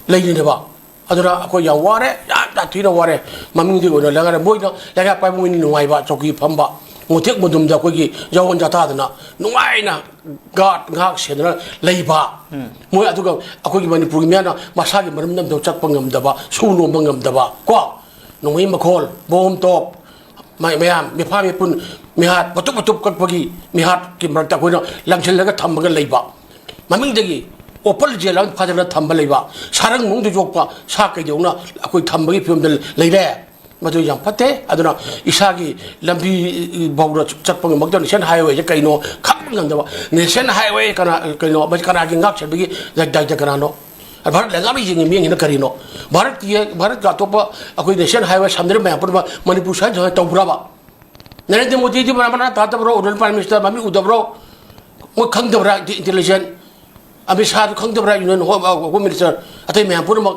เลยนี่บ่อันนั้นก็อย่าว่าเลยอย่าที่เราว่าเลยมันมีที่คนแล้วกันบ่อยเนาะแล้วก็ไปมุ่งนี่หน่วยบ่จอกีพัมบ่งเทกมุดมจากคุยกี่ยาวคนจะท่าตัวน่ะหน่วยน่ะกอดงักเสียนะเลยบ่มวยอะทุกคนคุยกี่มันพูดมีนะมาสักมันมันต้องจัดปังงมดบ่สู้นวมปังงมดบ่ก็หน่วยมาคอลบ่มตบไม่ยามมีผ้ามีปุ่นมีหัดประตูกันพอกี่มีหัดกินมันจากคุยเนาะหลังเฉลี่ยก็ทำมันกันเลยบ่มันมีดีโอเปอร์เจริญพัฒนาทำอะไรวะสารังมุงจะยกว่าชาเกี่ยวนะคุยทำไปเพิ่มเดินเลยแร่มาดูอย่างพัฒน์อันนั้นอิสากีลำพีบอกเราจัดปังมักจะเนชั่นไฮเวย์จะไกลโน่ขับกันแต่ว่าเนชั่นไฮเวย์กันนะไกลโน่ไม่ใช่กันกินงับเช่นไปกี่จะกันโน่บาร์เรื่องอะไรจริงมีอย่างนี้กันโน่บาร์ก็ตัวคุยเนชั่นไฮเวย์สำเร็จไหมเพราะว่ามันผู้ชายจะต้องบราบะนั่นเองโมดีที่มันตาตบรออุดรพาณิชย์มันมีอุดรมันขังตบราอินเทลเจนอามิชาร์ขังตบราอยู่นั่นหัวมินิสเตอร์แต่แม่พูดมา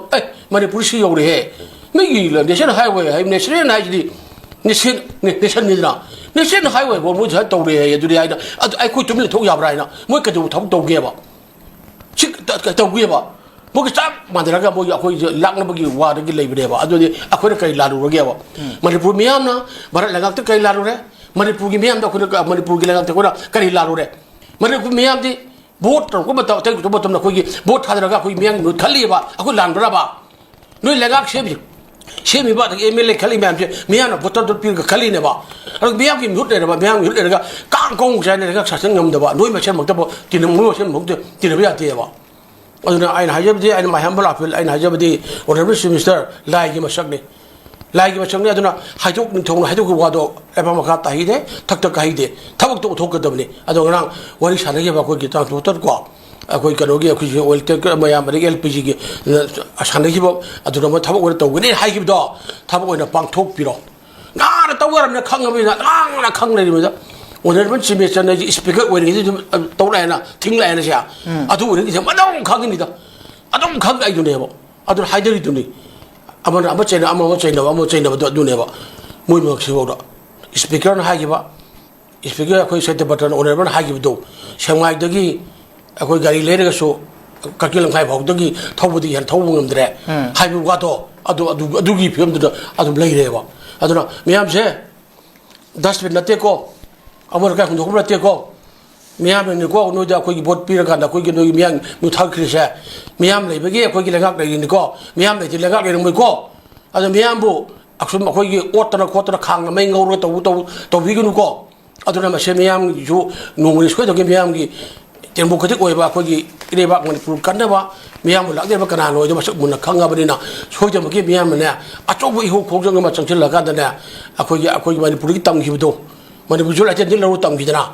มันผู้ชายอยู่เลยไม่กี่เลยเนชั่นไฮเวย์เนชั่นไฮจีเนชั่นนี่นะเนชั่นไฮเวย์ผมรู้จักตัวเรียดูดีไอ้นะไอ้คุยจุ่มเลยทุกอย่างไรนะมันก็จะทำตัวเกี่ยวบ่ชิคตัวเกี่ยวบ่มันก็จับมันแต่ละก็บอกคุยลักนั่นบอกว่าเรื่องอะไรไปเดี๋ยวบ่อันนี้คุยเรื่องการลาดูเกี่ยวบ่มันพูดไม่ยอมนะบาร์หลังจากการลาดูเลยมันพูดไม่ยอมแต่คุยมันพูดกี่หลังจากการลาดูเลยมันพูดไม่ยอมที่โบสถ์เราก็มาต่อเจ้าตัวโบสถ์เราคุยโบสถ์ท่าเราก็คุยไม่ยอมทะเลบ่คุยลานบราบ่นู่นหลังจากเชื่อมีบ้านที่เมล์ขลีแม่เชื่อมีอันนั้นพุทธตัวปีกขลีเนี่ยบ่แล้วมีอะไรกินหยุดเลยนะบ่มีอะไรหยุดเลยก็กางกงใช่เนี่ยก็สัตว์งามเด้อบ่นู่นมาเช่นหมกเด้อบ่ที่นั่นนู่นเช่นหมกเด้อที่นั่นไม่ได้เด้อบ่อันนั้นไอ้นายจะไปไอ้มาฮัมบลาฟิลไอ้นายจะไปวันนั้นเป็นมิสเตอร์ไล่กี่มาสักนี่ไล่กี่มาสักนี่อันนั้นให้ทุกนึงทงให้ทุกคนว่าดูไอ้พม่าขาตายเด้ทักให้เด้ถ้าพวกตัวทุกข์กันนี่อันนั้นวันนี้ฉันเนี่ยบ่คุยกันตัวตัวกว่าคุยกันโอเคคุยโอเทก็มาอย่างมันเอลพีจีกี่ฉันเนี่ยบอกอันนั้นมันทับกันตัวกันนี่ให้กี่ตัวทับกันปังทุกปีหรอกงานตัวกันเนี่ยขังไม่ได้ขังเลยมั้ยวันนั้นมันชิมเชนเนี่ยสปีกเกอร์วันนี้ตัวไหนนะทิ้งไหนนะเชียอันทุกวันนี้มันต้องขังนี่ตัวอันต้องขังไอ้ตัวเนี่ยบอกอันนั้นให้ได้ตัวนี้อามันเจนอาเจนตัวเนี่ยบอกมวยมันคือว่าสปีกเกอร์ให้กี่บ่สปีกเกอร์คุยเซตบัตรวันนั้นมันให้กี่ตัวเชียงใหม่ตะกี้คุยการีเล่นก็สู้กักกิลังไทยบอกตะกี้ท้าวบุตรยันท้าวงงเดร์ให้บุกว่าตัวดูกี่พิมพ์ตัวเลยเลยบ่อันนั้นมีอะไรเช่ดัชเป็นนัตเตโก้อามันก็คุณทุกคนนัตเตโก้มีอะไรนี่ก็นู่นจะคุยบทปีละกันคุยกันนู่นมีอะไรนู่นทักคริสเช่มีอะไรไปกี้คุยกันเรื่องอะไรนี่ก็มีอะไรที่เรื่องอะไรมึงก็อันนั้นมีอะไรบุอักษรมาคุยกันอดตระขังไม่เงาเลยตัววิกนู่นก็อันนั้นมาเชื่อมีอะไรอยู่นู่นนี่ช่วยตัวกินมีอะไรเจ้าบุคคลที่คุยว่าคุยเรื่องมันพูดกันได้ว่ามีอะไรหลักเรื่องกันอะไรจะมาสักมุนขังกันไปนี่นะช่วยจะมาเกี่ยมีอะไรเนี่ยอาจจะวิหุคงจะมาสังเกตหลักกันเนี่ยคุยมันพูดที่ตั้งหิวตัวมันพูดอะไรที่เราตั้งหิวนะ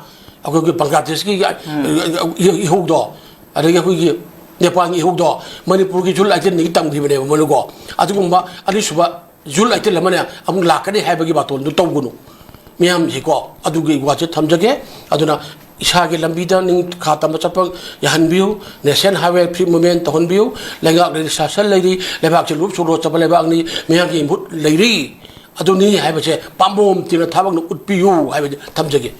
คุยปังกัดที่หิวตัวอะไรคุยเนี่ยปังหิวตัวมันพูดที่จุดอะไรที่นี่ตั้งหิวเนี่ยมันรู้ก็อาจจะผมว่าอันนี้สุภาจุดอะไรที่เราเนี่ยผมหลักกันได้ให้ไปกี่บาทตัวนู้นตั้งกุนมีอะไรที่ก็อาจจะกี่ว่าจะทำจังเกะอาจจะนะอิชาเกลัมบิดานิงขาตามมาจับปังยันบิวเนชั่นไฮเวย์พรีโมเมนต์ตอนบิวแล้วก็เรื่องสาสารเลยดีแล้วบางทีรูปสุโรจับอะไรบางนี้มีอะไรกินพุทธเลยดีอันนี้ให้ไปเช่ปั๊มโมมที่เราทำบางอุดปิวให้ไปทำจังเกะ